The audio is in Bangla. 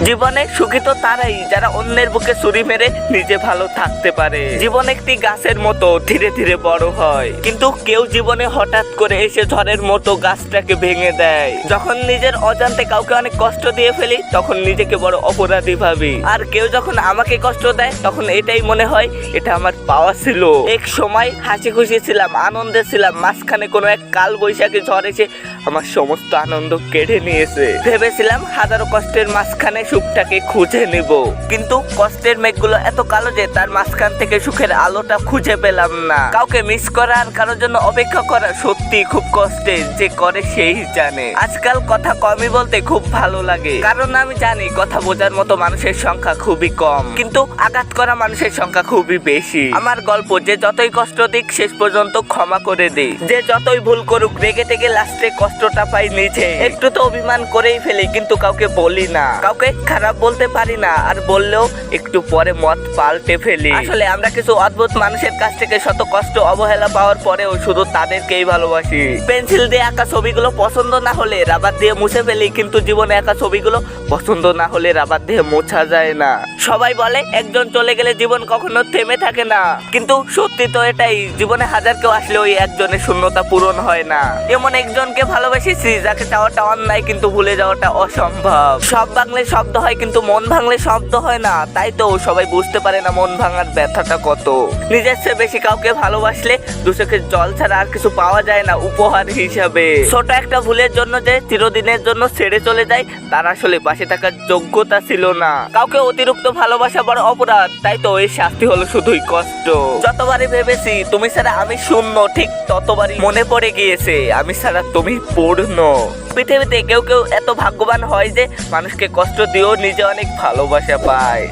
জীবনে সুখী তো তারাই যারা অন্যের বুকে ছুরি মেরে নিজে ভালো থাকতে পারে। জীবন একটি গাছের মতো ধীরে ধীরে বড় হয়, কিন্তু কেউ জীবনে হঠাৎ করে এসে ঝড়ের মতো গাছটাকে ভেঙে দেয়। যখন নিজের অজান্তে কাউকে অনেক কষ্ট দিয়ে ফেলি তখন নিজেকে বড় অপরাধী ভাবি, আর কেউ যখন আমাকে কষ্ট দেয় তখন এটাই মনে হয় এটা আমার পাওয়া ছিল। এক সময় হাসি খুশি ছিলাম, আনন্দে ছিলাম, মাঝখানে কোনো এক কাল বৈশাখী ঝড় এসে আমার সমস্ত আনন্দ কেড়ে নিয়েছে। ভেবেছিলাম হাজারো কষ্টের মাঝখানে সুখটাকে খুঁজে নিব, কিন্তু কষ্টের মেঘগুলো এত কালো যে তার মাঝখান থেকে সুখের আলোটা খুঁজে পেলাম না। কাউকে মিস করা আর কারোর জন্য অপেক্ষা করা সত্যি খুব কষ্টের, যে করে সেই জানে। আজকাল কথা কমই বলতে খুব ভালো লাগে, কারণ আমি জানি কথা বোঝার মতো মানুষের সংখ্যা খুবই কম, কিন্তু আঘাত করা মানুষের সংখ্যা খুবই বেশি। আমার গল্প, যে যতই কষ্ট দিক শেষ পর্যন্ত ক্ষমা করে দেই, যে যতই ভুল করুক রেগে থেকে লাস্টে কষ্টটা পাই নিজে। একটু তো অভিমান করেই ফেলি, কিন্তু কাউকে বলি না, কাউকে খারাপ বলতে পারি না, আর বললেও একটু পরে মত পাল্টে ফেলি। আসলে আমরা কিছু অদ্ভুত মানুষের কাছ থেকে শত কষ্ট অবহেলা পাওয়ার পরেও শুধু তাদেরকেই ভালোবাসি। পেন্সিল দিয়ে আঁকা ছবিগুলো পছন্দ না হলে রাবার দিয়ে মুছে ফেলি, কিন্তু জীবনে আঁকা ছবিগুলো পছন্দ না হলে রাবার দিয়ে মোছা যায় না। সবাই বলে একজন চলে গেলে জীবন কখনো থেমে থাকে না, কিন্তু সত্যি তো এটাই। জীবনে হাজার কেউ আসলে ওই একজনের শূন্যতা পূরণ হয় না। এমন একজনকে ভালোবেসেছি যাকে চাওয়াটা অন্যায় কিন্তু ভুলে যাওয়াটা অসম্ভব। সব ভাঙলে শব্দ হয় কিন্তু মন ভাঙলে শব্দ হয় না, তাই তো সবাই বুঝতে পারে না মন ভাঙার ব্যথাটা কত। নিজের চেয়ে বেশি কাউকে ভালোবাসলে দুচোখের জল ছাড়া আর কিছু পাওয়া যায় না উপহার হিসাবে। ছোট একটা ভুলের জন্য যে চিরদিনের জন্য ছেড়ে চলে যায়, তার আসলে পাশে থাকার যোগ্যতা ছিল না। কাউকে অতিরিক্ত ভালোবাসা বড় অপরাধ, তাই তো এই শাস্তি হলো শুধুই কষ্ট। যতবারই ভেবেছি তুমি ছাড়া আমি শূন্য, ঠিক ততবারই মনে পড়ে গিয়েছে আমি ছাড়া তুমি পূর্ণ। পৃথিবীতে কেউ কেউ এত ভাগ্যবান হয় যে মানুষকে কষ্ট দিয়েও নিজে অনেক ভালোবাসা পায়।